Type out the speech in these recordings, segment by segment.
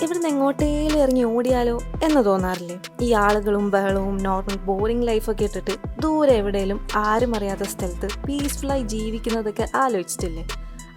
ഇവിടുന്ന് എങ്ങോട്ടേലും ഇറങ്ങി ഓടിയാലോ എന്ന് തോന്നാറില്ലേ? ഈ ആളുകളും ബഹളവും നോർമൽ ബോറിംഗ് ലൈഫൊക്കെ ഇട്ടിട്ട് ദൂരെ എവിടെയും ആരും അറിയാത്ത സ്ഥലത്ത് പീസ്ഫുള്ളായി ജീവിക്കുന്നതൊക്കെ ആലോചിച്ചിട്ടില്ലേ?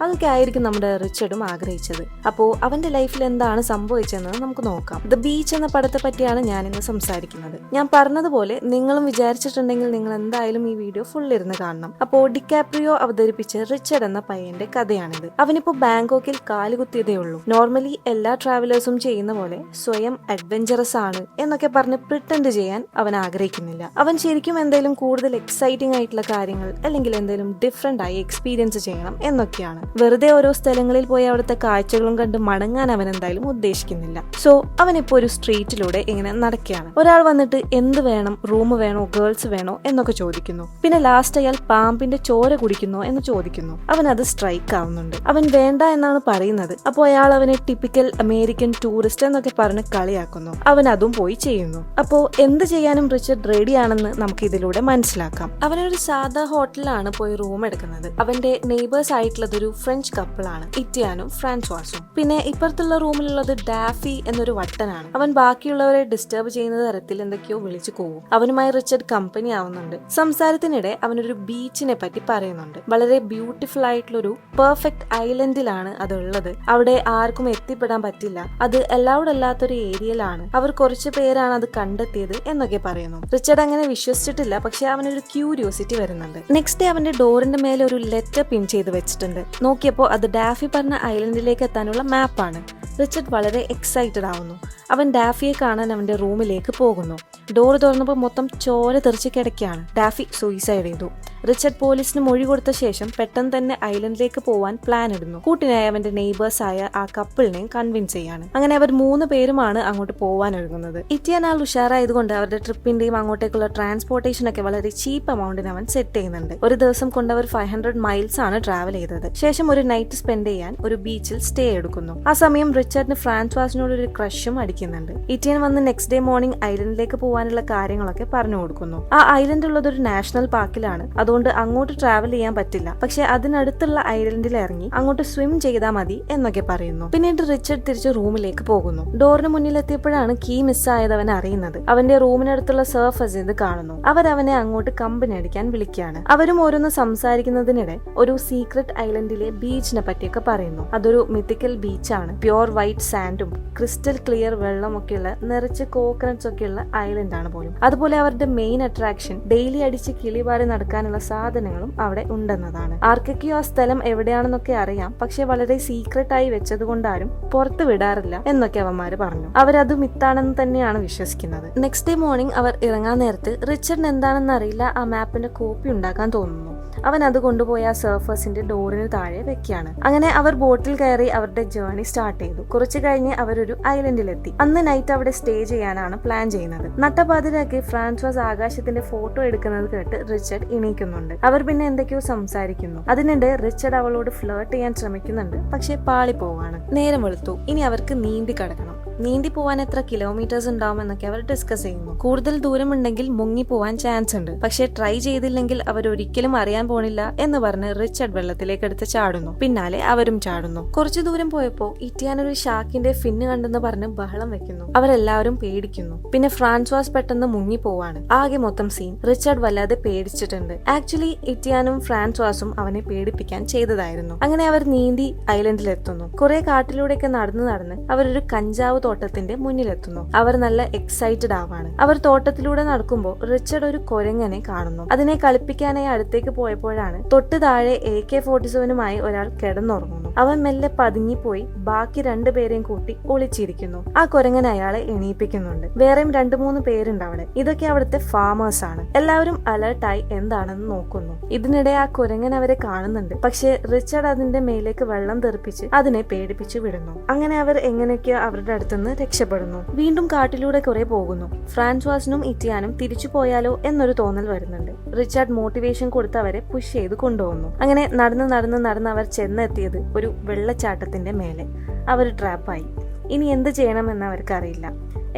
അതൊക്കെ ആയിരിക്കും നമ്മുടെ റിച്ചർഡും ആഗ്രഹിച്ചത്. അപ്പോൾ അവന്റെ ലൈഫിൽ എന്താണ് സംഭവിച്ചതെന്ന് നമുക്ക് നോക്കാം. ദ ബീച്ച് എന്ന പടത്തെ പറ്റിയാണ് ഞാൻ ഇന്ന് സംസാരിക്കുന്നത്. ഞാൻ പറഞ്ഞതുപോലെ നിങ്ങളും വിചാരിച്ചിട്ടുണ്ടെങ്കിൽ നിങ്ങൾ എന്തായാലും ഈ വീഡിയോ ഫുൾ ഇരുന്ന് കാണണം. അപ്പോൾ ഡിക്കാപ്രിയോ അവതരിപ്പിച്ച റിച്ചർഡ് എന്ന പയ്യന്റെ കഥയാണിത്. അവനിപ്പോ ബാങ്കോക്കിൽ കാലുകുത്തിയതേ ഉള്ളൂ. നോർമലി എല്ലാ ട്രാവലേഴ്സും ചെയ്യുന്ന പോലെ സ്വയം അഡ്വഞ്ചറസ് ആണ് എന്നൊക്കെ പറഞ്ഞ് പ്രിറ്റൻഡ് ചെയ്യാൻ അവൻ ആഗ്രഹിക്കുന്നില്ല. അവൻ ശരിക്കും എന്തെങ്കിലും കൂടുതൽ എക്സൈറ്റിംഗ് ആയിട്ടുള്ള കാര്യങ്ങൾ അല്ലെങ്കിൽ എന്തെങ്കിലും ഡിഫറെന്റ് ആയി എക്സ്പീരിയൻസ് ചെയ്യണം എന്നൊക്കെയാണ്. വെറുതെ ഓരോ സ്ഥലങ്ങളിൽ പോയി അവിടുത്തെ കാഴ്ചകളും കണ്ട് മടങ്ങാൻ അവൻ എന്തായാലും ഉദ്ദേശിക്കുന്നില്ല. സോ അവനിപ്പോ ഒരു സ്ട്രീറ്റിലൂടെ ഇങ്ങനെ നടക്കുകയാണ്. ഒരാൾ വന്നിട്ട് എന്ത് വേണം, റൂം വേണോ, ഗേൾസ് വേണോ എന്നൊക്കെ ചോദിക്കുന്നു. പിന്നെ ലാസ്റ്റ് അയാൾ പാമ്പിന്റെ ചോര കുടിക്കുന്നോ എന്ന് ചോദിക്കുന്നു. അവൻ അത് സ്ട്രൈക്ക് ആവുന്നുണ്ട്. അവൻ വേണ്ട എന്നാണ് പറയുന്നത്. അപ്പോൾ അയാൾ അവനെ ടിപ്പിക്കൽ അമേരിക്കൻ ടൂറിസ്റ്റ് എന്നൊക്കെ പറഞ്ഞ് കളിയാക്കുന്നു. അവൻ അതും പോയി ചെയ്യുന്നു. അപ്പോ എന്ത് ചെയ്യാനും റിച്ചർഡ് റെഡിയാണെന്ന് നമുക്ക് ഇതിലൂടെ മനസ്സിലാക്കാം. അവനൊരു സാധാ ഹോട്ടലിലാണ് പോയി റൂം എടുക്കുന്നത്. അവന്റെ നെയ്ബേഴ്സ് ആയിട്ടുള്ളതൊരു ഫ്രഞ്ച് കപ്പിളാണ്, ഇറ്റിയാനും ഫ്രാൻസ്വാസും. പിന്നെ ഇപ്പുറത്തുള്ള റൂമിലുള്ളത് ഡാഫി എന്നൊരു വട്ടനാണ്. അവൻ ബാക്കിയുള്ളവരെ ഡിസ്റ്റർബ് ചെയ്യുന്ന തരത്തിൽ എന്തൊക്കെയോ വിളിച്ചു പോവും. അവനുമായി റിച്ചർഡ് കമ്പനി ആവുന്നുണ്ട്. സംസാരത്തിനിടെ അവനൊരു ബീച്ചിനെ പറ്റി പറയുന്നുണ്ട്. വളരെ ബ്യൂട്ടിഫുൾ ആയിട്ടുള്ളൊരു പെർഫെക്റ്റ് ഐലൻഡിലാണ് അതുള്ളത്. അവിടെ ആർക്കും എത്തിപ്പെടാൻ പറ്റില്ല. അത് അലൗഡ് അല്ലാത്തൊരു ഏരിയയിലാണ്. അവർ കുറച്ചു പേരാണ് അത് കണ്ടെത്തിയത് എന്നൊക്കെ പറയുന്നു. റിച്ചർഡ് അങ്ങനെ വിശ്വസിച്ചിട്ടില്ല. പക്ഷെ അവനൊരു ക്യൂരിയോസിറ്റി വരുന്നുണ്ട്. നെക്സ്റ്റ് ഡേ അവന്റെ ഡോറിന്റെ മേലെ ഒരു ലെറ്റർ പിൻ ചെയ്ത് വെച്ചിട്ടുണ്ട്. നോക്കിയപ്പോൾ അത് ഡാഫി പറഞ്ഞ ഐലൻഡിലേക്ക് എത്താനുള്ള മാപ്പാണ്. റിച്ചർഡ് വളരെ എക്സൈറ്റഡ് ആവുന്നു. അവൻ ഡാഫിയെ കാണാൻ അവന്റെ റൂമിലേക്ക് പോകുന്നു. ഡോർ തുറന്നപ്പോൾ മൊത്തം ചോര തെറിച്ച് കിടക്കുകയാണ്. ഡാഫി സൂയിസൈഡ് ചെയ്തു. റിച്ചർഡ് പോലീസിന് മൊഴി കൊടുത്ത ശേഷം പെട്ടെന്ന് തന്നെ ഐലൻഡിലേക്ക് പോവാൻ പ്ലാൻ ഇടുന്നു. കൂട്ടിനായി അവന്റെ നെയ്ബേഴ്സ് ആയ ആ കപ്പിളിനെയും കൺവിൻസ് ചെയ്യാണ്. അങ്ങനെ അവർ 3 പേരുമാണ് അങ്ങോട്ട് പോവാൻ ഒരുങ്ങുന്നത്. ഇറ്റിയാൻ ആൾ ഉഷാറായതുകൊണ്ട് അവരുടെ ട്രിപ്പിന്റെയും അങ്ങോട്ടേക്കുള്ള ട്രാൻസ്പോർട്ടേഷൻ ഒക്കെ വളരെ ചീപ്പ് എമൗണ്ടിന് അവൻ സെറ്റ് ചെയ്യുന്നുണ്ട്. ഒരു ദിവസം കൊണ്ട് അവർ 500 മൈൽസ് ആണ് ട്രാവൽ ചെയ്തത്. ശേഷം ഒരു നൈറ്റ് സ്പെൻഡ് ചെയ്യാൻ ഒരു ബീച്ചിൽ സ്റ്റേ എടുക്കുന്നു. ആ സമയം റിച്ചർഡിന് ഫ്രാൻസ്വാസിനോട് ഒരു ക്രഷും അടിക്കുന്നുണ്ട്. ഇറ്റിയൻ വന്ന് നെക്സ്റ്റ് ഡേ മോർണിംഗ് ഐലൻഡിലേക്ക് പോകാനുള്ള കാര്യങ്ങളൊക്കെ പറഞ്ഞു കൊടുക്കുന്നു. ആ ഐലൻഡ് ഉള്ളത് ഒരു നാഷണൽ പാർക്കിലാണ്. അതുകൊണ്ട് അങ്ങോട്ട് ട്രാവൽ ചെയ്യാൻ പറ്റില്ല. പക്ഷെ അതിനടുത്തുള്ള ഐലൻഡിൽ ഇറങ്ങി അങ്ങോട്ട് സ്വിം ചെയ്താൽ മതി എന്നൊക്കെ പറയുന്നു. പിന്നീട് റിച്ചർഡ് തിരിച്ച് റൂമിലേക്ക് പോകുന്നു. ഡോറിന് മുന്നിൽ എത്തിയപ്പോഴാണ് കീ മിസ്സായത് അവൻ അറിയുന്നത്. അവന്റെ റൂമിനടുത്തുള്ള സർഫസ് ഇത് കാണുന്നു. അവരവനെ അങ്ങോട്ട് കമ്പനി അടിക്കാൻ വിളിക്കുകയാണ്. അവരും ഓരോന്ന് സംസാരിക്കുന്നതിനിടെ ഒരു സീക്രട്ട് ഐലൻഡിലെ ബീച്ചിനെ പറ്റിയൊക്കെ പറയുന്നു. അതൊരു മിത്തിക്കൽ ബീച്ചാണ്. പ്യോർ വൈറ്റ് സാൻഡും ക്രിസ്റ്റൽ ക്ലിയർ വെള്ളമൊക്കെയുള്ള നിറച്ച് കോക്കനട്ട്സ് ഒക്കെയുള്ള ഐലൻഡ് ആണ് പോലും. അതുപോലെ അവരുടെ മെയിൻ അട്രാക്ഷൻ ഡെയിലി അടിച്ച് കിളിപാറി നടക്കാനുള്ള സാധനങ്ങളും അവിടെ ഉണ്ടെന്നതാണ്. ആർക്കൊക്കെയോ ആ സ്ഥലം എവിടെയാണെന്നൊക്കെ അറിയാം. പക്ഷെ വളരെ സീക്രട്ട് ആയി വെച്ചതുകൊണ്ട് ആരും പുറത്ത് വിടാറില്ല എന്നൊക്കെ അവന്മാര് പറഞ്ഞു. അവരത് മിത്താണെന്ന് തന്നെയാണ് വിശ്വസിക്കുന്നത്. നെക്സ്റ്റ് ഡേ മോർണിംഗ് അവർ ഇറങ്ങാൻ നേരത്ത് റിച്ചർഡിന് എന്താണെന്ന് അറിയില്ല ആ മാപ്പിന്റെ കോപ്പി ഉണ്ടാക്കാൻ തോന്നുന്നു. അവൻ അത് കൊണ്ടുപോയി ആ സർഫേഴ്സിന്റെ ഡോറിന് താഴെ വെക്കുകയാണ്. അങ്ങനെ അവർ ബോട്ടിൽ കയറി അവരുടെ ജേർണി സ്റ്റാർട്ട് ചെയ്തു. കുറച്ചു കഴിഞ്ഞ് അവരൊരു ഐലൻഡിലെത്തി. അന്ന് നൈറ്റ് അവിടെ സ്റ്റേ ചെയ്യാനാണ് പ്ലാൻ ചെയ്യുന്നത്. നട്ടപാതിരാക്കി ഫ്രാൻസ്വാസ് ആകാശത്തിന്റെ ഫോട്ടോ എടുക്കുന്നത് കേട്ട് റിച്ചർഡ് എണീക്കുന്നുണ്ട്. അവർ പിന്നെ എന്തൊക്കെയോ സംസാരിക്കുന്നു. അതിനിടെ റിച്ചർഡ് അവളോട് ഫ്ലേർട്ട് ചെയ്യാൻ ശ്രമിക്കുന്നുണ്ട്. പക്ഷെ പാളി പോവാണ്. നേരം വെളുത്തു. ഇനി അവർക്ക് നീന്തി കടക്കണം. നീന്തി പോവാൻ എത്ര കിലോമീറ്റേഴ്സ് ഉണ്ടാവും എന്നൊക്കെ അവർ ഡിസ്കസ് ചെയ്യുന്നു. കൂടുതൽ ദൂരമുണ്ടെങ്കിൽ മുങ്ങി പോവാൻ ചാൻസ് ഉണ്ട്. പക്ഷെ ട്രൈ ചെയ്തില്ലെങ്കിൽ അവർ ഒരിക്കലും അറിയാൻ പോണില്ല എന്ന് പറഞ്ഞ് റിച്ചർഡ് വെള്ളത്തിലേക്ക് എടുത്ത് ചാടുന്നു. പിന്നാലെ അവരും ചാടുന്നു. കുറച്ചു ദൂരം പോയപ്പോ ഇറ്റിയാൻ ഒരു ഷാക്കിന്റെ ഫിന്ന് കണ്ടെന്ന് പറഞ്ഞ് ബഹളം വെക്കുന്നു. അവരെല്ലാവരും പേടിക്കുന്നു. പിന്നെ ഫ്രാൻസ്വാസ് പെട്ടെന്ന് മുങ്ങി പോവാണ്. ആകെ മൊത്തം സീൻ. റിച്ചർഡ് വല്ലാതെ പേടിച്ചിട്ടുണ്ട്. ആക്ച്വലി ഇറ്റിയാനും ഫ്രാൻസ്വാസും അവനെ പേടിപ്പിക്കാൻ ചെയ്തതായിരുന്നു. അങ്ങനെ അവർ നീന്തി ഐലൻഡിലെത്തുന്നു. കുറെ കാട്ടിലൂടെയൊക്കെ നടന്ന് അവരൊരു കഞ്ചാവ് തോട്ടത്തിന്റെ മുന്നിലെത്തുന്നു. അവർ നല്ല എക്സൈറ്റഡ് ആവാണ്. അവർ തോട്ടത്തിലൂടെ നടക്കുമ്പോൾ റിച്ചർഡ് ഒരു കുരങ്ങനെ കാണുന്നു. അതിനെ കളിപ്പിക്കാനായി അടുത്തേക്ക് പോയപ്പോഴാണ് തൊട്ട് താഴെ AK-47 ഒരാൾ കിടന്നുറങ്ങുന്നു. അവൻ മെല്ലെ പതുങ്ങിപ്പോയി ബാക്കി 2 പേരെയും കൂട്ടി ഒളിച്ചിരിക്കുന്നു. ആ കുരങ്ങൻ അയാളെ എണീപ്പിക്കുന്നുണ്ട്. വേറെയും 2-3 പേരുണ്ട് അവിടെ. ഇതൊക്കെ അവിടുത്തെ ഫാമേഴ്സ് ആണ്. എല്ലാവരും അലർട്ടായി എന്താണെന്ന് നോക്കുന്നു. ഇതിനിടെ ആ കുരങ്ങൻ അവരെ കാണുന്നുണ്ട്. പക്ഷെ റിച്ചർഡ് അതിന്റെ മേലേക്ക് വെള്ളം തെറിപ്പിച്ച് അതിനെ പേടിപ്പിച്ചു വിടുന്നു. അങ്ങനെ അവർ എങ്ങനെയൊക്കെയോ അവരുടെ അടുത്തുനിന്ന് രക്ഷപ്പെടുന്നു. വീണ്ടും കാട്ടിലൂടെ കുറെ പോകുന്നു. ഫ്രാൻസ്വാസിനും ഇറ്റിയാനും തിരിച്ചു പോയാലോ എന്നൊരു തോന്നൽ വരുന്നുണ്ട്. റിച്ചർഡ് മോട്ടിവേഷൻ കൊടുത്ത് അവരെ പുഷ് ചെയ്ത് കൊണ്ടുപോകുന്നു. അങ്ങനെ നടന്ന് അവർ ചെന്നെത്തിയത് ഒരു വെള്ളച്ചാട്ടത്തിന്റെ മേലെ. അവർ ട്രാപ്പായി. ഇനി എന്ത് ചെയ്യണമെന്ന് അവർക്കറിയില്ല.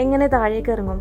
എങ്ങനെ താഴേക്ക് ഇറങ്ങും?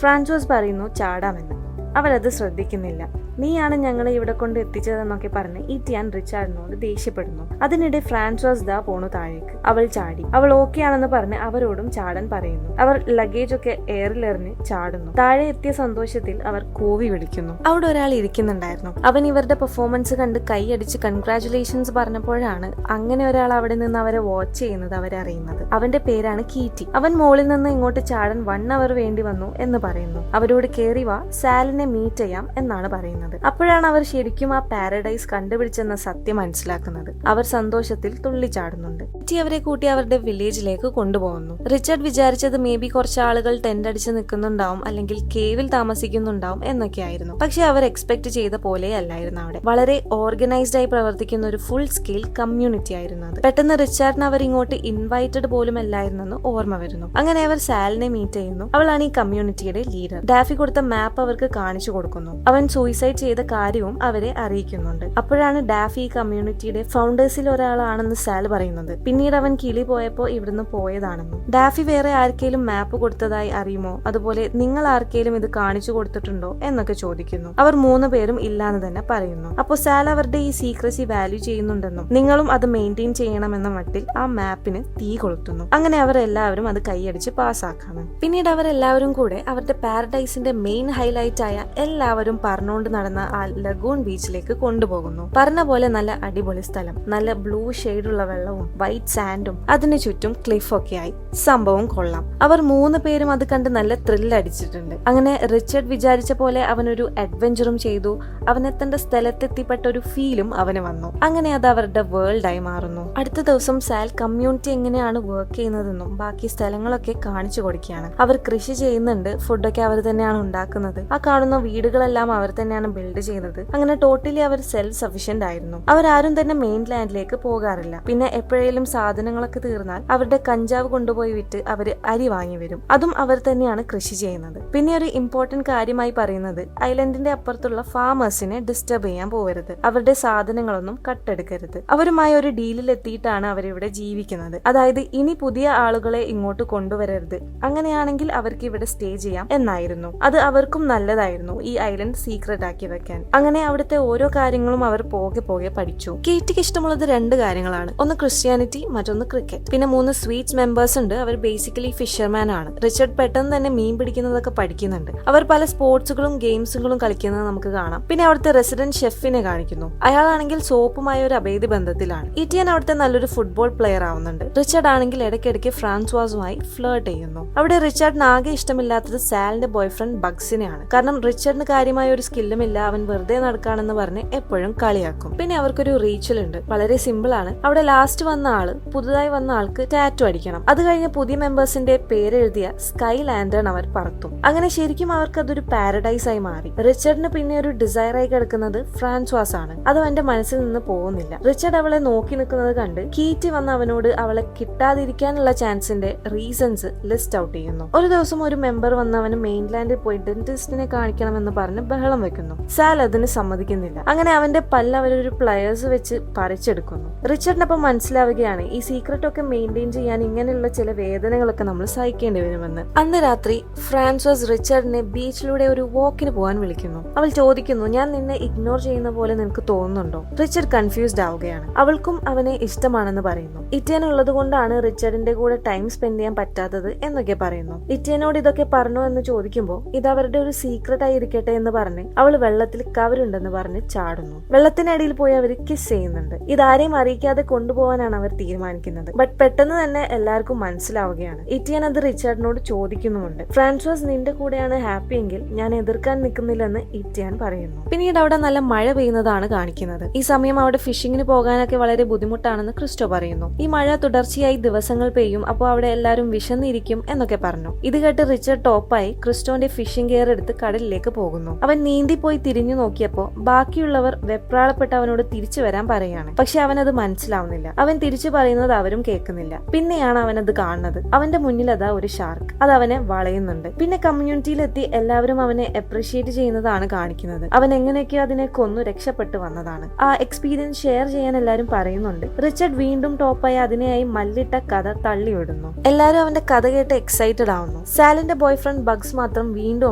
ഫ്രാൻസ്വാസ് പറയുന്നു ചാടാമെന്ന്. അവരത് ശ്രദ്ധിക്കുന്നില്ല. നീയാണ് ഞങ്ങളെ ഇവിടെ കൊണ്ട് എത്തിച്ചതെന്നൊക്കെ പറഞ്ഞ് ഇറ്റിയാൻ റിച്ചാർഡിനോട് ദേഷ്യപ്പെടുന്നു. അതിനിടെ ഫ്രാൻസോസ് ദാ പോണു താഴേക്ക്. അവൾ ചാടി. അവൾ ഓക്കെ ആണെന്ന് പറഞ്ഞ് അവരോടും ചാടാൻ പറയുന്നു. അവർ ലഗേജ് ഒക്കെ എയറിലെറിഞ്ഞ് ചാടുന്നു. താഴെ എത്തിയ സന്തോഷത്തിൽ അവർ കൂവി വിളിക്കുന്നു. അവിടെ ഒരാൾ ഇരിക്കുന്നുണ്ടായിരുന്നു. അവൻ ഇവരുടെ പെർഫോമൻസ് കണ്ട് കൈയടിച്ച് കൺഗ്രാറ്റുലേഷൻസ് പറഞ്ഞപ്പോഴാണ് അങ്ങനെ ഒരാൾ അവിടെ നിന്ന് അവരെ വാച്ച് ചെയ്യുന്നത് അവരറിയുന്നത്. അവന്റെ പേരാണ് കീറ്റി. അവൻ മോളിൽ നിന്ന് ഇങ്ങോട്ട് ചാടാൻ 1 അവർ വേണ്ടി വന്നു എന്ന് പറയുന്നു. അവരോട് കേറി വാ, സാലിനെ മീറ്റ് ചെയ്യാം എന്നാണ് പറയുന്നത്. അപ്പോഴാണ് അവർ ശരിക്കും ആ പാരഡൈസ് കണ്ടുപിടിച്ചെന്ന സത്യം മനസ്സിലാക്കുന്നത്. അവർ സന്തോഷത്തിൽ തുള്ളിച്ചാടുന്നുണ്ട്. കീറ്റി അവരെ കൂട്ടി അവരുടെ വില്ലേജിലേക്ക് കൊണ്ടുപോകുന്നു. റിച്ചാർഡ് വിചാരിച്ചത് മേ ബി കുറച്ച് ആളുകൾ ടെന്റ് അടിച്ച് നിൽക്കുന്നുണ്ടാവും, അല്ലെങ്കിൽ കേവിൽ താമസിക്കുന്നുണ്ടാവും എന്നൊക്കെയായിരുന്നു. പക്ഷെ അവർ എക്സ്പെക്ട് ചെയ്ത പോലെ അല്ലായിരുന്നു. അവിടെ വളരെ ഓർഗനൈസ്ഡ് ആയി പ്രവർത്തിക്കുന്ന ഒരു ഫുൾ സ്കെയിൽ കമ്മ്യൂണിറ്റി ആയിരുന്നു അത്. പെട്ടെന്ന് റിച്ചാർഡിന് അവർ ഇങ്ങോട്ട് ഇൻവൈറ്റഡ് പോലും അല്ലായിരുന്നെന്ന് ഓർമ്മ വരുന്നു. അങ്ങനെ അവർ സാലിനെ മീറ്റ് ചെയ്യുന്നു. അവളാണ് ഈ കമ്മ്യൂണിറ്റിയുടെ ലീഡർ. ഡാഫി കൊടുത്ത മാപ്പ് അവർക്ക് കാണിച്ചു കൊടുക്കുന്നു. അവൻ സൂയിസൈഡ് ചെയ്ത കാര്യവും അവരെ അറിയിക്കുന്നുണ്ട്. അപ്പോഴാണ് ഡാഫി ഈ കമ്മ്യൂണിറ്റിയുടെ ഫൗണ്ടേഴ്സിൽ ഒരാളാണെന്ന് സാൽ പറയുന്നത്. പിന്നീട് അവൻ കിളി പോയപ്പോ ഇവിടുന്ന് പോയതാണെന്നും. ഡാഫി വേറെ ആർക്കെങ്കിലും മാപ്പ് കൊടുത്തതായി അറിയുമോ, അതുപോലെ നിങ്ങൾ ആർക്കെങ്കിലും ഇത് കാണിച്ചു കൊടുത്തിട്ടുണ്ടോ എന്നൊക്കെ ചോദിക്കുന്നു. അവർ 3 പേരും ഇല്ലാന്ന് തന്നെ പറയുന്നു. അപ്പോൾ സാൽ അവരുടെ ഈ സീക്രസി വാല്യൂ ചെയ്യുന്നുണ്ടെന്നും നിങ്ങളും അത് മെയിൻറ്റെയിൻ ചെയ്യണമെന്ന മട്ടിൽ ആ മാപ്പിന് തീ കൊളുത്തുന്നു. അങ്ങനെ അവർ എല്ലാവരും അത് കൈയടിച്ച് പാസ്സാക്കാണ്. പിന്നീട് അവരെല്ലാവരും കൂടെ അവരുടെ പാരഡൈസിന്റെ മെയിൻ ഹൈലൈറ്റ് ആയ എല്ലാവരും പറഞ്ഞുകൊണ്ട് നടന്ന ആ ലഗൂൺ ബീച്ചിലേക്ക് കൊണ്ടുപോകുന്നു. പറഞ്ഞ പോലെ നല്ല അടിപൊളി സ്ഥലം, നല്ല ബ്ലൂ ഷെയ്ഡുള്ള വെള്ളവും വൈറ്റ് സാൻഡും അതിനു ചുറ്റും ക്ലിഫൊക്കെ ആയി. സംഭവം കൊള്ളാം. അവർ 3 പേരും അത് കണ്ട് നല്ല ത്രില്ല് അടിച്ചിട്ടുണ്ട്. അങ്ങനെ റിച്ചാർഡ് വിചാരിച്ച പോലെ അവനൊരു അഡ്വഞ്ചറും ചെയ്തു. അവനെത്തേണ്ട സ്ഥലത്തെത്തിപ്പെട്ട ഒരു ഫീലും അവന് വന്നു. അങ്ങനെ അത് അവരുടെ വേൾഡ് ആയി മാറുന്നു. അടുത്ത ദിവസം സാൽ കമ്മ്യൂണിറ്റി എങ്ങനെയാണ് വർക്ക് ചെയ്യുന്നതെന്നും ബാക്കി സ്ഥലങ്ങളൊക്കെ കാണിച്ചു കൊടുക്കുകയാണ്. അവർ കൃഷി ചെയ്യുന്നുണ്ട്, ഫുഡൊക്കെ അവർ തന്നെയാണ് ഉണ്ടാക്കുന്നത്. ആ കാണുന്ന വീടുകളെല്ലാം അവർ തന്നെയാണ് ബിൽഡ് ചെയ്യുന്നത്. അങ്ങനെ ടോട്ടലി അവർ സെൽഫ് സഫിഷ്യന്റ് ആയിരുന്നു. അവരാരും തന്നെ മെയിൻ ലാൻഡിലേക്ക് പോകാറില്ല. പിന്നെ എപ്പോഴേലും സാധനങ്ങളൊക്കെ തീർന്നാൽ അവരുടെ കഞ്ചാവ് കൊണ്ടുപോയി വിറ്റ് അവര് അരി വാങ്ങി വരും. അതും അവർ തന്നെയാണ് കൃഷി ചെയ്യുന്നത്. പിന്നെ ഒരു ഇമ്പോർട്ടന്റ് കാര്യമായി പറയുന്നത് ഐലൻഡിന്റെ അപ്പുറത്തുള്ള ഫാമേഴ്സിനെ ഡിസ്റ്റർബ് ചെയ്യാൻ പോകരുത്. അവരുടെ സാധനങ്ങളൊന്നും കട്ടെടുക്കരുത്. അവരുമായി ഒരു ഡീലിൽ എത്തിയിട്ടാണ് അവരിവിടെ ജീവിക്കുന്നത്. അതായത് ഇനി പുതിയ ആളുകളെ ഇങ്ങോട്ട് കൊണ്ടുവരരുത്. അങ്ങനെയാണെങ്കിൽ അവർക്ക് ഇവിടെ സ്റ്റേ ചെയ്യാം എന്നായിരുന്നു. അത് അവർക്കും നല്ലതായിരുന്നു, ഈ ഐലൻഡ് സീക്രട്ട് ആക്കി വെക്കാൻ. അങ്ങനെ അവിടുത്തെ ഓരോ കാര്യങ്ങളും അവർ പോകെ പോകെ പഠിച്ചു. കേറ്റിക്ക് ഇഷ്ടമുള്ളത് 2 കാര്യങ്ങളാണ്. ഒന്ന് ക്രിസ്ത്യാനിറ്റി, മറ്റൊന്ന് ക്രിക്കറ്റ്. പിന്നെ 3 സ്വീറ്റ്സ് മെമ്പേഴ്സ് ഉണ്ട്. അവർ ബേസിക്കലി ഫിഷർമാൻ ആണ്. റിച്ചാർഡ് പെട്ടെന്ന് തന്നെ മീൻ പിടിക്കുന്നതൊക്കെ പഠിക്കുന്നുണ്ട്. അവർ പല സ്പോർട്സുകളും ഗെയിംസുകളും കളിക്കുന്നത് നമുക്ക് കാണാം. പിന്നെ അവിടുത്തെ റെസിഡന്റ് ഷെഫിനെ കാണിക്കുന്നു. അയാളാണെങ്കിൽ സോപ്പുമായ ഒരു അഭേദ്യ ബന്ധത്തിലാണ്. ഇറ്റിയൻ അവിടുത്തെ നല്ലൊരു ഫുട്ബോൾ പ്ലെയർ ആവുന്നുണ്ട്. റിച്ചാർഡ് ആണെങ്കിൽ ഇടയ്ക്കിടയ്ക്ക് ഫ്രാൻസ്വാസുമായി ഫ്ലേർട്ട് ചെയ്യുന്നു. അവിടെ റിച്ചാർഡിന് ആകെ ഇഷ്ടമില്ലാത്തത് സാലിന്റെ ബോയ്ഫ്രണ്ട് ബഗ്സിനെയാണ്. കാരണം റിച്ചാർഡിന് കാര്യമായ ഒരു സ്കില്ലുമില്ല, അവൻ വെറുതെ നടക്കാണെന്ന് പറഞ്ഞ് എപ്പോഴും കളിയാക്കും. പിന്നെ അവർക്കൊരു റീച്വൽ ഉണ്ട്, വളരെ സിമ്പിൾ ആണ്. അവിടെ ലാസ്റ്റ് വന്ന ആള് പുതുതായി വന്ന ആൾക്ക് ടാറ്റു അടിക്കണം. അത് കഴിഞ്ഞ് പുതിയ മെമ്പേഴ്സിന്റെ പേരെഴുതിയ സ്കൈ ലാൻഡേൺ അവർ പറത്തും. അങ്ങനെ ശരിക്കും അവർക്ക് അതൊരു പാരഡൈസ് ആയി മാറി. റിച്ചാർഡിന് പിന്നെ ഒരു ഡിസയർ ആയി കിടക്കുന്നത് ഫ്രാൻസ്വാസ് ആണ്. അത് അവന്റെ മനസ്സിൽ നിന്ന് പോകുന്നില്ല. റിച്ചാർഡ് അവളെ നോക്കി നിൽക്കുന്നത് കണ്ട് കീറ്റി വന്ന് അവനോട് അവളെ കിട്ടാതിരിക്കാനുള്ള ചാൻസിന്റെ റീസൺസ് ലിസ്റ്റ് ഔട്ട് ചെയ്യുന്നു. ഒരു ദിവസം ഒരു മെമ്പർ വന്ന് അവന് മെയിൻലാൻഡിൽ പോയി ഡെന്റിസ്റ്റിനെ കാണിക്കണമെന്ന് പറഞ്ഞ് ബഹളം വെക്കുന്നു. സാൽ അതിന് സമ്മതിക്കുന്നില്ല. അങ്ങനെ അവന്റെ പല്ല് അവരൊരു പ്ലയേഴ്സ് വെച്ച് പറിച്ചെടുക്കുന്നു. റിച്ചാർഡിനപ്പം മനസ്സിലാവുകയാണ് ഈ സീക്രട്ട് ഒക്കെ മെയിൻറ്റെയിൻ ചെയ്യാൻ ഇങ്ങനെയുള്ള ചില വേദനകളൊക്കെ നമ്മൾ സഹിക്കേണ്ടി വരുമെന്ന്. അന്ന് രാത്രി ഫ്രാൻസോസ് റിച്ചാർഡിനെ ബീച്ചിലൂടെ ഒരു വാക്കിന് പോകാൻ വിളിക്കുന്നു. അവൾ ചോദിക്കുന്നു, ഞാൻ നിന്നെ ഇഗ്നോർ ചെയ്യുന്ന പോലെ നിനക്ക് തോന്നുന്നുണ്ടോ? റിച്ചാർഡ് കൺഫ്യൂസ്ഡ് ആവുകയാണ്. അവൾക്കും അവനെ ഇഷ്ടമാണെന്ന് പറയുന്നു. ഇറ്റിയൻ ഉള്ളത് കൊണ്ടാണ് റിച്ചാർഡിന്റെ കൂടെ ടൈം സ്പെൻഡ് ചെയ്യാൻ പറ്റാത്തത് എന്നൊക്കെ പറയുന്നു. ഇറ്റിയനോട് ഇതൊക്കെ പറഞ്ഞോ എന്ന് ചോദിക്കുമ്പോൾ ഇത് അവരുടെ ഒരു സീക്രട്ട് ആയിരിക്കട്ടെ എന്ന് പറഞ്ഞ് അവൾ വെള്ളത്തിൽ കവരുണ്ടെന്ന് പറഞ്ഞ് ചാടുന്നു. വെള്ളത്തിനടിയിൽ പോയി അവർ കിസ് ചെയ്യുന്നുണ്ട്. ഇതാരെയും അറിയിക്കാതെ കൊണ്ടുപോകാനാണ് അവർ തീരുമാനിക്കുന്നത്. ബട്ട് പെട്ടെന്ന് തന്നെ എല്ലാവർക്കും മനസ്സിലാവുകയാണ്. ഇറ്റിയൻ അത് റിച്ചാർഡിനോട് ചോദിക്കുന്നുമുണ്ട്. ഫ്രാൻസോസ് നിന്റെ കൂടെയാണ് ഹാപ്പി എങ്കിൽ ഞാൻ എതിർക്കാൻ നിൽക്കുന്നില്ലെന്ന് ഇറ്റിയൻ പറയുന്നു. പിന്നീട് അവിടെ നല്ല മഴ പെയ്യുന്നതാണ് കാണിക്കുന്നത്. ഈ സമയം അവിടെ ഫിഷിങ്ങിന് പോകാനൊക്കെ വളരെ ബുദ്ധിമുട്ടാണെന്ന് ക്രിസ്റ്റോ പറയുന്നു. ഈ മഴ തുടർച്ചയായി ദിവസങ്ങൾ പെയ്യും, അപ്പോൾ അവിടെ എല്ലാവരും വിശന്നിരിക്കും എന്നൊക്കെ പറഞ്ഞു. ഇത് കേട്ട് റിച്ചാർഡ് ടോപ്പായി ക്രിസ്റ്റോന്റെ ഫിഷിംഗ് ഗിയർ എടുത്ത് കടലിലേക്ക് പോകുന്നു. അവൻ നീന്തിപ്പോയി തിരിഞ്ഞു നോക്കിയപ്പോ ബാക്കിയുള്ളവർ വെപ്രാളപ്പെട്ട് അവനോട് തിരിച്ചു വരാൻ പറയാണ്. പക്ഷെ അവനത് മനസ്സിലാവുന്നില്ല. അവൻ തിരിച്ചു പറയുന്നത് അവരും കേൾക്കുന്നില്ല. പിന്നെയാണ് അവനത് കാണുന്നത്. അവന്റെ മുന്നിൽ അതാ ഒരു ഷാർക്ക്. അത് അവനെ വളയുന്നുണ്ട്. പിന്നെ കമ്മ്യൂണിറ്റിയിലെത്തി എല്ലാവരും അവനെ അപ്രീഷിയേറ്റ് ചെയ്യുന്നതാണ് കാണിക്കുന്നത്. അവൻ എങ്ങനെയൊക്കെയോ അതിനെ കൊന്നു രക്ഷപ്പെട്ടു വന്നതാണ്. ആ എക്സ്പീരിയൻസ് ഷെയർ ചെയ്യാൻ എല്ലാവരും പറയുന്നുണ്ട്. റിച്ചാർഡ് വീണ്ടും ടോപ്പായി അതിനെയായി മല്ലിട്ട കഥ തള്ളിവിടുന്നു. എല്ലാവരും അവന്റെ കഥ കേട്ട് എക്സൈറ്റഡ് ആവുന്നു. സാലിന്റെ ബോയ്ഫ്രണ്ട് ബഗ്സ് മാത്രം വീണ്ടും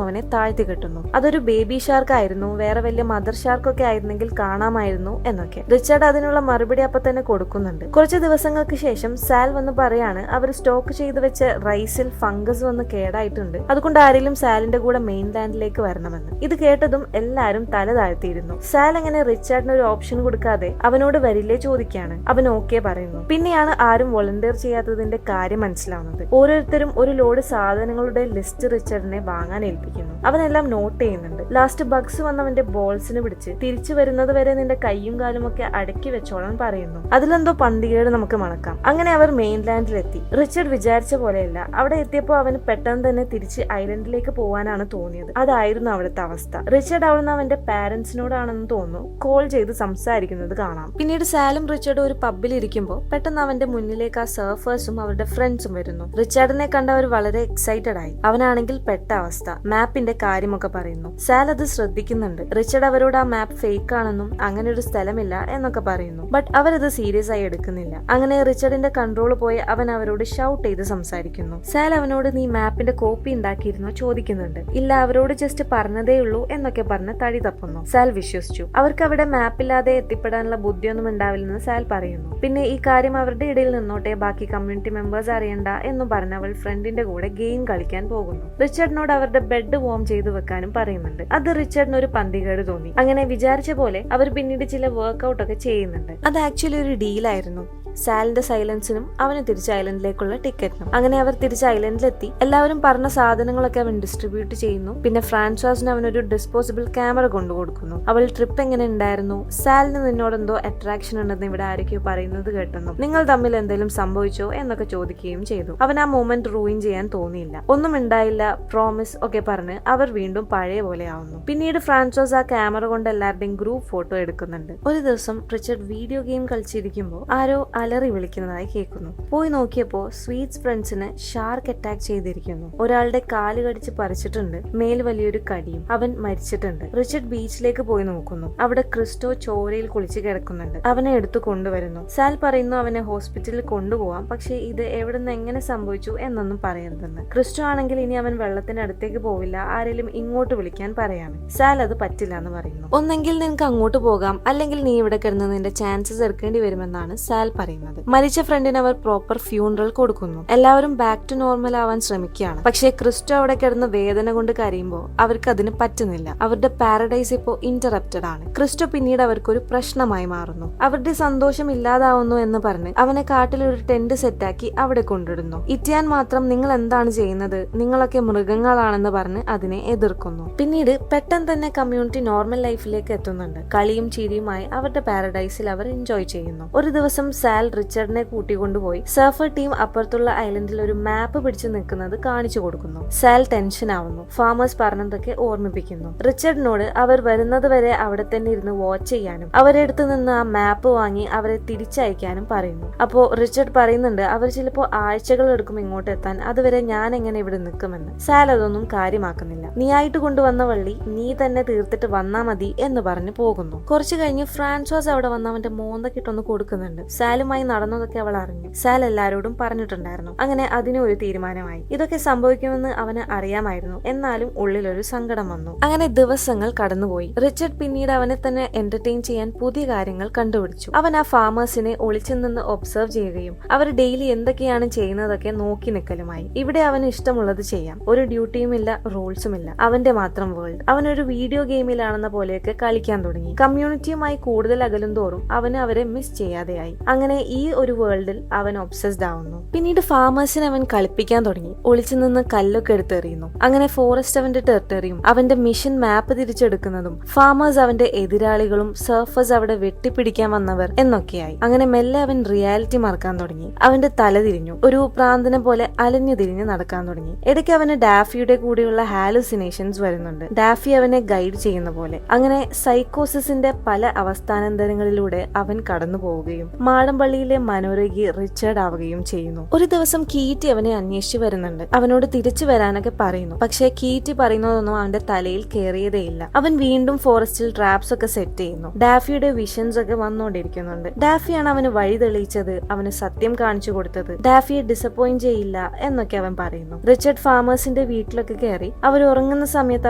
അവനെ താഴ്ത്തി കെട്ടുന്നു. അതൊരു ബേബി ഷാർക്ക് ആയിരുന്നു. ആയിരുന്നു, വേറെ വലിയ മദർ ഷാർക്കൊക്കെ ആയിരുന്നെങ്കിൽ കാണാമായിരുന്നു എന്നൊക്കെ. റിച്ചാർഡ് അതിനുള്ള മറുപടി അപ്പൊ തന്നെ കൊടുക്കുന്നുണ്ട്. കുറച്ച് ദിവസങ്ങൾക്ക് ശേഷം സാൽ വന്ന് പറയാണ് അവർ സ്റ്റോക്ക് ചെയ്ത് വെച്ച റൈസിൽ ഫംഗസ് വന്ന് കേടായിട്ടുണ്ട്, അതുകൊണ്ട് ആരെങ്കിലും സാലിന്റെ കൂടെ മെയിൻലാൻഡിലേക്ക് വരണമെന്ന്. ഇത് കേട്ടതും എല്ലാരും തല താഴ്ത്തിയിരുന്നു. സാൽ അങ്ങനെ റിച്ചാർഡിന് ഒരു ഓപ്ഷൻ കൊടുക്കാതെ അവനോട് വരില്ലേ ചോദിക്കാണ്. അവൻ ഓക്കെ പറയുന്നു. പിന്നെയാണ് ആരും വോളണ്ടിയർ ചെയ്യാത്തതിന്റെ കാര്യം മനസ്സിലാവുന്നത്. ഓരോരുത്തരും ഒരു ലോഡ് സാധനങ്ങളുടെ ലിസ്റ്റ് റിച്ചാർഡിനെ വാങ്ങാൻ ഏൽപ്പിക്കുന്നു. അവനെല്ലാം നോട്ട് ചെയ്യുന്നുണ്ട്. ലാസ്റ്റ് ബഗ്സ് വന്നവന്റെ ബോൾസിന് പിടിച്ച് തിരിച്ചു വരുന്നത് വരെ നിന്റെ കൈയും കാലും ഒക്കെ അടക്കി വെച്ചോളാൻ പറയുന്നു. അതിലെന്തോ പന്തികേട് നമുക്ക് മണക്കാം. അങ്ങനെ അവർ മെയിൻലാൻഡിലെത്തി. റിച്ചാർഡ് വിചാരിച്ച പോലെയല്ല. അവിടെ എത്തിയപ്പോൾ അവന് പെട്ടെന്ന് തന്നെ തിരിച്ച് ഐലൻഡിലേക്ക് പോകാനാണ് തോന്നിയത്. അതായിരുന്നു അവിടുത്തെ അവസ്ഥ. റിച്ചാർഡ് അവിടുന്ന് അവന്റെ പാരന്റ്സിനോടാണെന്ന് തോന്നുന്നു കോൾ ചെയ്ത് സംസാരിക്കുന്നത് കാണാം. പിന്നീട് സാലും റിച്ചാർഡും ഒരു പബ്ബിൽ ഇരിക്കുമ്പോൾ പെട്ടെന്ന് അവന്റെ മുന്നിലേക്ക് ആ സർഫേഴ്സും അവരുടെ ഫ്രണ്ട്സും വരുന്നു. റിച്ചാർഡിനെ കണ്ട് അവർ വളരെ എക്സൈറ്റഡ് ആയി. അവനാണെങ്കിൽ പെട്ട അവസ്ഥ. മാപ്പിന്റെ കാര്യമൊക്കെ പറയുന്നു. സാൽ അത് ശ്രദ്ധിക്കുന്നുണ്ട്. റിച്ചാർഡ് അവരോട് ആ മാപ്പ് ഫേക്ക് ആണെന്നും അങ്ങനെ ഒരു സ്ഥലമില്ല എന്നൊക്കെ പറയുന്നു. ബട്ട് അവരത് സീരിയസ് ആയി എടുക്കുന്നില്ല. അങ്ങനെ റിച്ചാർഡിന്റെ കൺട്രോൾ പോയി അവൻ അവരോട് ഷൗട്ട് ചെയ്ത് സംസാരിക്കുന്നു. സാൽ അവനോട് നീ മാപ്പിന്റെ കോപ്പി ഉണ്ടാക്കിയിരുന്നോ ചോദിക്കുന്നുണ്ട്. ഇല്ല, അവരോട് ജസ്റ്റ് പറഞ്ഞതേ ഉള്ളൂ എന്നൊക്കെ പറഞ്ഞ് തടി തപ്പുന്നു. സാൽ വിശ്വസിച്ചു. അവർക്ക് അവിടെ മാപ്പില്ലാതെ എത്തിപ്പെടാനുള്ള ബുദ്ധിയൊന്നും ഉണ്ടാവില്ലെന്ന് സാൽ പറയുന്നു. പിന്നെ ഈ കാര്യം അവരുടെ ഇടയിൽ നിന്നോട്ടെ, ബാക്കി കമ്മ്യൂണിറ്റി മെമ്പേഴ്സ് അറിയണ്ട എന്നും പറഞ്ഞ് അവൾ ഫ്രണ്ടിന്റെ കൂടെ ഗെയിം കളിക്കാൻ പോകുന്നു. റിച്ചാർഡിനോട് അവരുടെ ബെഡ് വോം ചെയ്ത് വെക്കാനും പറയുന്നുണ്ട്. അത് റിച്ചാർഡിന് ഒരു പന്തികേട് തോന്നി. അങ്ങനെ വിചാരിച്ച പോലെ അവർ പിന്നീട് ചില വർക്ക്ഔട്ട് ഒക്കെ ചെയ്യുന്നുണ്ട്. അത് ആക്ച്വലി ഒരു ഡീലായിരുന്നു. സാലിന്റെ സൈലൻസിനും അവന് തിരിച്ച് ഐലൻഡിലേക്കുള്ള ടിക്കറ്റിനും. അങ്ങനെ അവർ തിരിച്ച് ഐലൻഡിലെത്തി. എല്ലാവരും പറഞ്ഞ സാധനങ്ങളൊക്കെ അവൻ ഡിസ്ട്രിബ്യൂട്ട് ചെയ്യുന്നു. പിന്നെ ഫ്രാൻസോസിന് അവനൊരു ഡിസ്പോസിബിൾ ക്യാമറ കൊണ്ടു കൊടുക്കുന്നു. അവൾ ട്രിപ്പ് എങ്ങനെ ഉണ്ടായിരുന്നു, സാലിന് നിന്നോട് എന്തോ അട്രാക്ഷൻ ഉണ്ടെന്ന് ഇവിടെ ആരൊക്കെയോ പറയുന്നത് കേട്ടെന്നും നിങ്ങൾ തമ്മിൽ എന്തെങ്കിലും സംഭവിച്ചോ എന്നൊക്കെ ചോദിക്കുകയും ചെയ്തു. അവൻ ആ മൊമെന്റ് റൂയിൻ ചെയ്യാൻ തോന്നിയില്ല. ഒന്നും ഉണ്ടായില്ല, പ്രോമിസ് ഒക്കെ പറഞ്ഞ് അവർ വീണ്ടും പഴയ പോലെ ആവുന്നു. പിന്നീട് ഫ്രാൻസോസ് ആ ക്യാമറ കൊണ്ട് എല്ലാവരുടെയും ഗ്രൂപ്പ് ഫോട്ടോ എടുക്കുന്നുണ്ട്. ഒരു ദിവസം റിച്ചാർഡ് വീഡിയോ ഗെയിം കളിച്ചിരിക്കുമ്പോൾ ആരോ അലറി വിളിക്കുന്നതായി കേൾക്കുന്നു. പോയി നോക്കിയപ്പോ സ്വീറ്റ്സ് ഫ്രണ്ട്സിന് ഷാർക്ക് അറ്റാക്ക് ചെയ്തിരിക്കുന്നു. ഒരാളുടെ കാല് കടിച്ച് പറിച്ചിട്ടുണ്ട്. മേൽ വലിയൊരു കടിയും. അവൻ മരിച്ചിട്ടുണ്ട്. റിച്ചാർഡ് ബീച്ചിലേക്ക് പോയി നോക്കുന്നു. അവിടെ ക്രിസ്റ്റോ ചോരയിൽ കുളിച്ച് കിടക്കുന്നുണ്ട്. അവനെ എടുത്തു കൊണ്ടുവരുന്നു. സാൽ പറയുന്നു അവനെ ഹോസ്പിറ്റലിൽ കൊണ്ടുപോവാം, പക്ഷെ ഇത് എവിടുന്ന് എങ്ങനെ സംഭവിച്ചു എന്നൊന്നും പറയരുതെന്ന്. ക്രിസ്റ്റോ ആണെങ്കിൽ ഇനി അവൻ വെള്ളത്തിന്റെ അടുത്തേക്ക് പോവില്ല, ആരെങ്കിലും ഇങ്ങോട്ട് വിളിക്കാൻ പറയാണ്. സാൽ അത് പറ്റില്ല എന്ന് പറയുന്നു. ഒന്നെങ്കിൽ നിനക്ക് അങ്ങോട്ട് പോകാം, അല്ലെങ്കിൽ നീ ഇവിടെ കിടന്ന് നിന്റെ ചാൻസസ് എടുക്കേണ്ടി വരുമെന്നാണ് സാൽ പറയുന്നത്. മരിച്ച ഫ്രണ്ടിന് അവർ പ്രോപ്പർ ഫ്യൂണറൽ കൊടുക്കുന്നു. എല്ലാവരും ബാക്ക് ടു നോർമൽ ആവാൻ ശ്രമിക്കുകയാണ്. പക്ഷേ ക്രിസ്റ്റോ അവിടെ കിടന്ന് വേദന കൊണ്ട് കരയുമ്പോൾ അവർക്ക് അതിന് പറ്റുന്നില്ല. അവരുടെ പാരഡൈസ് ഇപ്പോൾ ഇന്ററപ്റ്റഡ് ആണ്. ക്രിസ്റ്റോ പിന്നീട് അവർക്കൊരു പ്രശ്നമായി മാറുന്നു. അവരുടെ സന്തോഷം ഇല്ലാതാവുന്നു എന്ന് പറഞ്ഞ് അവനെ കാട്ടിൽ ഒരു ടെന്റ് സെറ്റാക്കി അവിടെ കൊണ്ടിടുന്നു. ഇറ്റിയാൻ മാത്രം നിങ്ങൾ എന്താണ് ചെയ്യുന്നത്, നിങ്ങളൊക്കെ മൃഗങ്ങളാണെന്ന് പറഞ്ഞ് അതിനെ എതിർക്കുന്നു. പിന്നീട് പെട്ടെന്ന് തന്നെ കമ്മ്യൂണിറ്റി നോർമൽ ലൈഫിലേക്ക് എത്തുന്നുണ്ട്. കളിയും ചിരിയുമായി അവരുടെ പാരഡൈസിൽ അവർ എൻജോയ് ചെയ്യുന്നു. ഒരു ദിവസം സാൽ റിച്ചാർഡിനെ കൂട്ടിക്കൊണ്ടുപോയി സർഫർ ടീം അപ്പുറത്തുള്ള ഐലൻഡിൽ ഒരു മാപ്പ് പിടിച്ചു നിൽക്കുന്നത് കാണിച്ചു കൊടുക്കുന്നു. സാൽ ടെൻഷൻ ആവുന്നു. ഫാമേഴ്സ് പറഞ്ഞതൊക്കെ ഓർമ്മിപ്പിക്കുന്നു. റിച്ചാർഡിനോട് അവർ വരുന്നത് വരെ അവിടെ തന്നെ ഇരുന്ന് വാച്ച് ചെയ്യാനും അവരെടുത്ത് നിന്ന് ആ മാപ്പ് വാങ്ങി അവരെ തിരിച്ചയക്കാനും പറയുന്നു. അപ്പോ റിച്ചാർഡ് പറയുന്നുണ്ട് അവർ ചിലപ്പോ ആഴ്ചകൾ എടുക്കും ഇങ്ങോട്ട് എത്താൻ, അതുവരെ ഞാൻ എങ്ങനെ ഇവിടെ നിൽക്കുമെന്ന്. സാൽ അതൊന്നും കാര്യമാക്കുന്നില്ല. നീ ആയിട്ട് കൊണ്ടുവന്ന വള്ളി നീ തന്നെ തീർത്തിട്ട് വന്നാ മതി എന്ന് പറഞ്ഞു പോകുന്നു. കുറച്ചു കഴിഞ്ഞ് ഫ്രാൻസോസ് അവിടെ വന്ന് അവന്റെ മോന്തക്കിട്ടൊന്ന് കൊടുക്കുന്നുണ്ട്. സാലുമായി നടന്നതൊക്കെ അവൾ അറിഞ്ഞു. സാൽ എല്ലാരോടും പറഞ്ഞിട്ടുണ്ടായിരുന്നു. അങ്ങനെ അതിനൊരു തീരുമാനമായി. ഇതൊക്കെ സംഭവിക്കുമെന്ന് അവന് അറിയാമായിരുന്നു. എന്നാലും ഉള്ളിലൊരു സങ്കടം വന്നു. അങ്ങനെ ദിവസങ്ങൾ കടന്നുപോയി. റിച്ചാർഡ് പിന്നീട് അവനെ തന്നെ എന്റർടൈൻ ചെയ്യാൻ പുതിയ കാര്യങ്ങൾ കണ്ടുപിടിച്ചു. അവൻ ആ ഫാമേഴ്സിനെ ഒളിച്ചു നിന്ന് ഒബ്സർവ് ചെയ്യുകയും അവർ ഡെയിലി എന്തൊക്കെയാണ് ചെയ്യുന്നതൊക്കെ നോക്കി നിൽക്കലുമായി. ഇവിടെ അവന് ഇഷ്ടമുള്ളത് ചെയ്യാം. ഒരു ഡ്യൂട്ടിയും ഇല്ല, റൂൾസും ഇല്ല. അവന്റെ മാത്രം വേൾഡ്. അവനൊരു വീഡിയോ ഗെയിമിലാണെന്ന പോലെയൊക്കെ കളിക്കാൻ തുടങ്ങി. കമ്മ്യൂണിറ്റിയുമായി കൂടുതൽ അകലും തോറും അവന് അവരെ മിസ് ചെയ്യാതെയായി. അങ്ങനെ ഈ ഒരു വേൾഡിൽ അവൻ ഒബ്സസ്ഡ് ആവുന്നു. പിന്നീട് ഫാമേഴ്സിനെ അവൻ കളിപ്പിക്കാൻ തുടങ്ങി. ഒളിച്ചു നിന്ന് കല്ലൊക്കെ എടുത്തെറിയുന്നു. അങ്ങനെ ഫോറസ്റ്റ് അവന്റെ ടെറിട്ടറിയും അവന്റെ മിഷൻ മാപ്പ് തിരിച്ചെടുക്കുന്നതും ഫാമേഴ്സ് അവന്റെ എതിരാളികളും സർഫേഴ്സ് അവിടെ വെട്ടിപ്പിടിക്കാൻ വന്നവർ എന്നൊക്കെയായി. അങ്ങനെ മെല്ലെ അവൻ റിയാലിറ്റി മറക്കാൻ തുടങ്ങി. അവന്റെ തല തിരിഞ്ഞു. ഒരു പ്രാന്തനെ പോലെ അലഞ്ഞു തിരിഞ്ഞ് നടക്കാൻ തുടങ്ങി. ഇടയ്ക്ക് അവന് ഡാഫിയുടെ കൂടെയുള്ള ഹാലുസിനേഷൻസ് വരുന്നുണ്ട്. ഡാഫി അവനെ ഗൈഡ് ചെയ്യുന്ന പോലെ. അങ്ങനെ സൈക്കോസിന്റെ പല അവസ്ഥാനന്തരങ്ങളിലൂടെ അവൻ കടന്നു പോവുകയും മാടമ്പള്ളി പള്ളിയിലെ മനോരോഗി റിച്ചാർഡ് ആവുകയും ചെയ്യുന്നു. ഒരു ദിവസം കീറ്റി അവനെ അന്വേഷിച്ചു വരുന്നുണ്ട്. അവനോട് തിരിച്ചു വരാനൊക്കെ പറയുന്നു. പക്ഷെ കീറ്റി പറയുന്നതൊന്നും അവന്റെ തലയിൽ കയറിയതേയില്ല. അവൻ വീണ്ടും ഫോറസ്റ്റിൽ ട്രാപ്സ് ഒക്കെ സെറ്റ് ചെയ്യുന്നു. ഡാഫിയുടെ വിഷൻസ് ഒക്കെ വന്നുകൊണ്ടിരിക്കുന്നുണ്ട്. ഡാഫിയാണ് അവന് വഴി തെളിയിച്ചത്, അവന് സത്യം കാണിച്ചു കൊടുത്തത്. ഡാഫിയെ ഡിസപ്പോയിന്റ് ചെയ്യില്ല എന്നൊക്കെ അവൻ പറയുന്നു. റിച്ചാർഡ് ഫാമേഴ്സിന്റെ വീട്ടിലൊക്കെ കയറി അവർ ഉറങ്ങുന്ന സമയത്ത്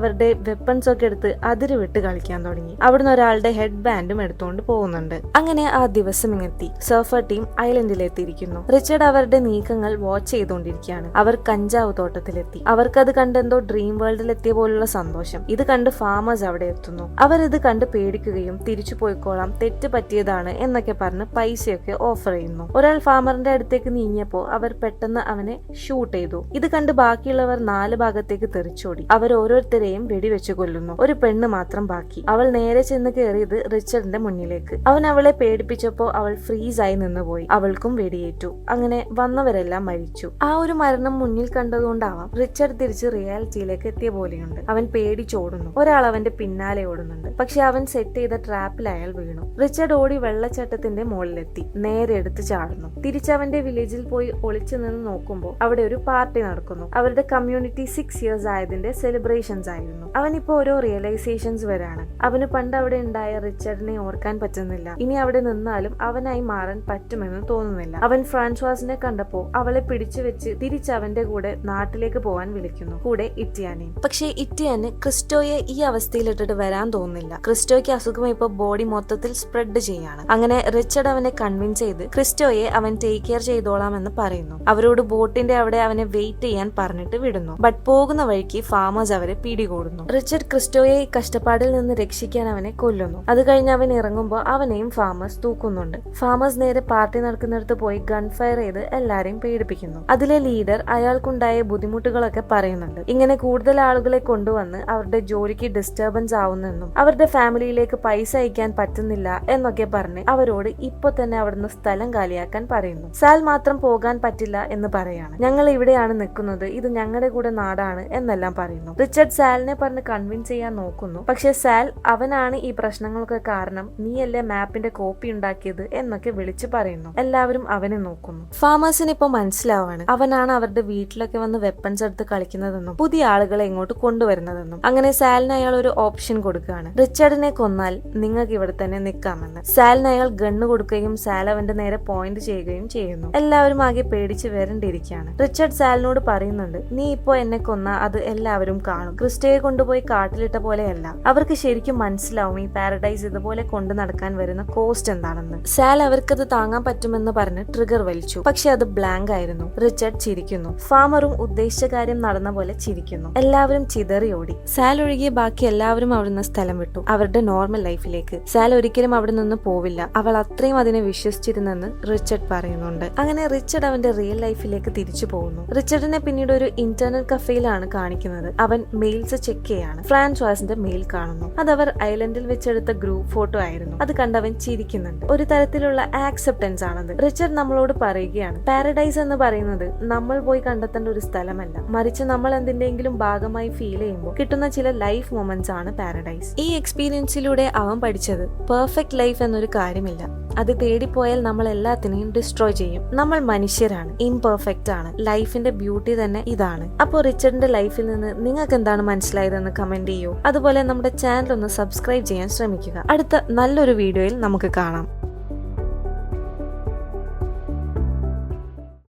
അവരുടെ വെപ്പൺസ് ഒക്കെ എടുത്ത് അതിര് വിട്ട് കളിക്കാൻ തുടങ്ങി. അവിടുന്ന് ഒരാളുടെ ഹെഡ് ബാൻഡും എടുത്തുകൊണ്ട് പോകുന്നുണ്ട്. അങ്ങനെ ആ ദിവസം ഇങ്ങെത്തി. സർഫർ ടീം ഐലൻഡിലെത്തിയിരിക്കുന്നു. റിച്ചാർഡ് അവരുടെ നീക്കങ്ങൾ വാച്ച് ചെയ്തുകൊണ്ടിരിക്കുകയാണ്. അവർ കഞ്ചാവ് തോട്ടത്തിലെത്തി. അവർക്കത് കണ്ട് എന്തോ ഡ്രീം വേൾഡിൽ എത്തിയ പോലുള്ള സന്തോഷം. ഇത് കണ്ട് ഫാമേഴ്സ് അവിടെ എത്തുന്നു. അവരിത് കണ്ട് പേടിക്കുകയും തിരിച്ചു പോയിക്കോളാം, തെറ്റ് പറ്റിയതാണ് എന്നൊക്കെ പറഞ്ഞ് പൈസയൊക്കെ ഓഫർ ചെയ്യുന്നു. ഒരാൾ ഫാമറിന്റെ അടുത്തേക്ക് നീങ്ങിയപ്പോ അവർ പെട്ടെന്ന് അവനെ ഷൂട്ട് ചെയ്തു. ഇത് കണ്ട് ബാക്കിയുള്ളവർ 4 ഭാഗത്തേക്ക് തെറിച്ചോടി. അവർ ഓരോരുത്തരെയും വെടിവെച്ച് കൊല്ലുന്നു. ഒരു പെണ്ണ് മാത്രം ബാക്കി. അവൾ നേരെ ചെന്ന് കയറിയത് റിച്ചാർഡിന്റെ മുന്നിലേക്ക്. അവൻ അവളെ പേടിപ്പിച്ചപ്പോ അവൾ ഫ്രീസ് ആയി നിന്നുപോയി. അവൾക്കും വെടിയേറ്റു. അങ്ങനെ വന്നവരെല്ലാം മരിച്ചു. ആ ഒരു മരണം മുന്നിൽ കണ്ടതുകൊണ്ടാവാം റിച്ചാർഡ് തിരിച്ച് റിയാലിറ്റിയിലേക്ക് എത്തിയ പോലെയുണ്ട്. അവൻ പേടിച്ചോടുന്നു. ഒരാൾ അവന്റെ പിന്നാലെ ഓടുന്നുണ്ട്. പക്ഷെ അവൻ സെറ്റ് ചെയ്ത ട്രാപ്പിൽ അയാൾ വീണു. റിച്ചാർഡ് ഓടി വെള്ളച്ചാട്ടത്തിന്റെ മുകളിലെത്തി. നേരെ എടുത്ത് ചാടുന്നു. തിരിച്ചവന്റെ വില്ലേജിൽ പോയി ഒളിച്ചു നിന്ന് നോക്കുമ്പോൾ അവിടെ ഒരു പാർട്ടി നടക്കുന്നു. അവരുടെ കമ്മ്യൂണിറ്റി 6 ഇയേഴ്സ് ആയതിന്റെ സെലിബ്രേഷൻസ് ആയിരുന്നു. അവനിപ്പോ ഓരോ റിയലൈസേഷൻസ് വരാണ്. അവന് പണ്ട് അവിടെ ഉണ്ടായ റിച്ചാർഡിനെ ഓർക്കാൻ പറ്റുന്നില്ല. ഇനി അവിടെ നിന്നാലും അവനായി മാറാൻ പറ്റുമെന്ന് തോന്നുന്നില്ല. അവൻ ഫ്രാൻസ്വാസിനെ കണ്ടപ്പോ അവളെ പിടിച്ചു വെച്ച് തിരിച്ച് അവന്റെ കൂടെ നാട്ടിലേക്ക് പോവാൻ വിളിക്കുന്നു, കൂടെ ഇറ്റിയാനെയും. പക്ഷേ ഇറ്റിയാന് ക്രിസ്റ്റോയെ ഈ അവസ്ഥയിലിട്ടിട്ട് വരാൻ തോന്നുന്നില്ല. ക്രിസ്റ്റോയ്ക്ക് അസുഖം ഇപ്പൊ ബോഡി മൊത്തത്തിൽ സ്പ്രെഡ് ചെയ്യാണ്. അങ്ങനെ റിച്ചാർഡ് അവനെ കൺവിൻസ് ചെയ്ത് ക്രിസ്റ്റോയെ അവൻ ടേക്ക് കെയർ ചെയ്തോളാം എന്ന് പറയുന്നു. അവരോട് ബോട്ടിന്റെ അവിടെ അവനെ വെയിറ്റ് ചെയ്യാൻ പറഞ്ഞിട്ട് വിടുന്നു. ബട്ട് പോകുന്ന വഴിക്ക് ഫാമേഴ്സ് അവരെ പിടികൂടുന്നു. റിച്ചാർഡ് ക്രിസ്റ്റോയെ ഈ കഷ്ടപ്പാടിൽ നിന്ന് രക്ഷിക്കാൻ അവനെ കൊല്ലുന്നു. അത് കഴിഞ്ഞ് അവൻ ഇറങ്ങുമ്പോൾ അവനെയും ഫാമേഴ്സ് തൂക്കുന്നുണ്ട്. ഫാമേഴ്സ് നേരെ പാർട്ടി നടക്കുന്നിടത്ത് പോയി ഗൺ ഫയർ ചെയ്ത് എല്ലാരെയും പേടിപ്പിക്കുന്നു. അതിലെ ലീഡർ അയാൾക്കുണ്ടായ ബുദ്ധിമുട്ടുകളൊക്കെ പറയുന്നുണ്ട്. ഇങ്ങനെ കൂടുതൽ ആളുകളെ കൊണ്ടുവന്ന് അവരുടെ ജോലിക്ക് ഡിസ്റ്റർബൻസ് ആവുന്നെന്നും അവരുടെ ഫാമിലിയിലേക്ക് പൈസ അയക്കാൻ പറ്റുന്നില്ല എന്നൊക്കെ പറഞ്ഞ് അവരോട് ഇപ്പൊ തന്നെ അവിടുന്ന് സ്ഥലം കാലിയാക്കാൻ പറയുന്നു. സാൽ മാത്രം പോകാൻ പറ്റില്ല എന്ന് പറയാണ്. ഞങ്ങൾ ഇവിടെയാണ് നിൽക്കുന്നത്, ഇത് ഞങ്ങളുടെ കൂടെ നാടാണ് എന്നെല്ലാം പറയുന്നു. റിച്ചാർഡ് സാലിനെ പറഞ്ഞ് കൺവിൻസ് ചെയ്യാൻ നോക്കുന്നു. പക്ഷെ സാൽ അവനാണ് ഈ പ്രശ്നങ്ങളൊക്കെ കാരണം, നീയല്ലേ മാപ്പിന്റെ കോപ്പി ഉണ്ടാക്കിയത് എന്നൊക്കെ വിളിച്ചു പറയുന്നു. എല്ലാവരും അവനെ നോക്കുന്നു. ഫാമേഴ്സിന് ഇപ്പൊ മനസ്സിലാവാണ് അവനാണ് അവരുടെ വീട്ടിലൊക്കെ വന്ന് വെപ്പൺസ് എടുത്ത് കളിക്കുന്നതെന്നും പുതിയ ആളുകളെ ഇങ്ങോട്ട് കൊണ്ടുവരുന്നതെന്നും. അങ്ങനെ സാലിന് അയാൾ ഒരു ഓപ്ഷൻ കൊടുക്കുകയാണ്. റിച്ചാർഡിനെ കൊന്നാൽ നിങ്ങൾക്ക് ഇവിടെ തന്നെ നിൽക്കാമെന്ന്. സാലിന് അയാൾ ഗണ്ണ് കൊടുക്കുകയും സാൽ അവന്റെ നേരെ പോയിന്റ് ചെയ്യുകയും ചെയ്യുന്നു. എല്ലാവരും ആകെ പേടിച്ച് വരണ്ടിരിക്കുകയാണ്. റിച്ചാർഡ് സാലിനോട് പറയുന്നുണ്ട്, നീ ഇപ്പോ എന്നെ കൊന്ന അത് എല്ലാവരും കാണും. ക്രിസ്റ്റോയെ കൊണ്ടുപോയി കാട്ടിലിട്ട പോലെയല്ല. അവർക്ക് ശരിക്കും മനസ്സിലാവും ഈ പാരഡൈസ് ഇതുപോലെ കൊണ്ടു നടക്കാൻ വരുന്ന കോസ്റ്റ് എന്താണെന്ന്. സാൽ അവർക്കത് താങ്ങാൻ പറ്റുമെന്ന് പറഞ്ഞ് ട്രിഗർ വലിച്ചു. പക്ഷെ അത് ബ്ലാങ്ക് ആയിരുന്നു. റിച്ചാർഡ് ചിരിക്കുന്നു. ഫാമറും ഉദ്ദേശിച്ച കാര്യം നടന്ന പോലെ ചിരിക്കുന്നു. എല്ലാവരും ചിതറി ഓടി. സാൽ ഒഴികെ ബാക്കി എല്ലാവരും അവിടുന്ന് സ്ഥലം വിട്ടു, അവരുടെ നോർമൽ ലൈഫിലേക്ക്. സാൽ ഒരിക്കലും അവിടെ നിന്ന് പോവില്ല. അവൾ അത്രയും അതിനെ വിശ്വസിച്ചിരുന്നെന്ന് റിച്ചാർഡ് പറയുന്നുണ്ട്. അങ്ങനെ റിച്ചാർഡ് അവന്റെ റിയൽ ലൈഫിലേക്ക് തിരിച്ചു പോകുന്നു. റിച്ചാർഡിനെ പിന്നീട് ഒരു ഇന്റർനെറ്റ് കഫേയിലാണ് കാണിക്കുന്നത്. അവൻ മെയിൽസ് ചെക്ക് ചെയ്യാണ്. ഫ്രാൻസ്വാസിന്റെ മെയിൽ കാണുന്നു. അത് അവർ ഐലൻഡിൽ വെച്ചെടുത്ത ഗ്രൂപ്പ് ഫോട്ടോ ആയിരുന്നു. അത് കണ്ടവൻ ചിരിക്കുന്നുണ്ട്. ഒരു തരത്തിലുള്ള ആക്സെപ്റ്റൻസ് ആണത്. റിച്ചാർഡ് നമ്മളോട് പറയുകയാണ്, പാരഡൈസ് എന്ന് പറയുന്നത് നമ്മൾ പോയി കണ്ടെത്തേണ്ട ഒരു സ്ഥലമല്ല, മറിച്ച് നമ്മൾ എന്തിന്റെങ്കിലും ഭാഗമായി ഫീൽ ചെയ്യുമ്പോൾ കിട്ടുന്ന ചില ലൈഫ് മൊമെന്റ്സ് ആണ് പാരഡൈസ്. ഈ എക്സ്പീരിയൻസിലൂടെ അവൻ പഠിച്ചത് പെർഫെക്റ്റ് ലൈഫ് എന്നൊരു കാര്യമില്ല. അത് തേടിപ്പോയാൽ നമ്മൾ എല്ലാത്തിനെയും ഡിസ്ട്രോയ് ചെയ്യും. നമ്മൾ മനുഷ്യരാണ്, ഇംപെർഫെക്റ്റ് ആണ്. ലൈഫിന്റെ ബ്യൂട്ടി തന്നെ ഇതാണ്. അപ്പോൾ റിച്ചാർഡിന്റെ ലൈഫിൽ നിന്ന് നിങ്ങൾക്ക് എന്താണ് മനസ്സിലായതെന്ന് കമന്റ് ചെയ്യൂ. അതുപോലെ നമ്മുടെ ചാനൽ ഒന്ന് സബ്സ്ക്രൈബ് ചെയ്യാൻ ശ്രമിക്കുക. അടുത്ത നല്ലൊരു വീഡിയോയിൽ നമുക്ക് കാണാം.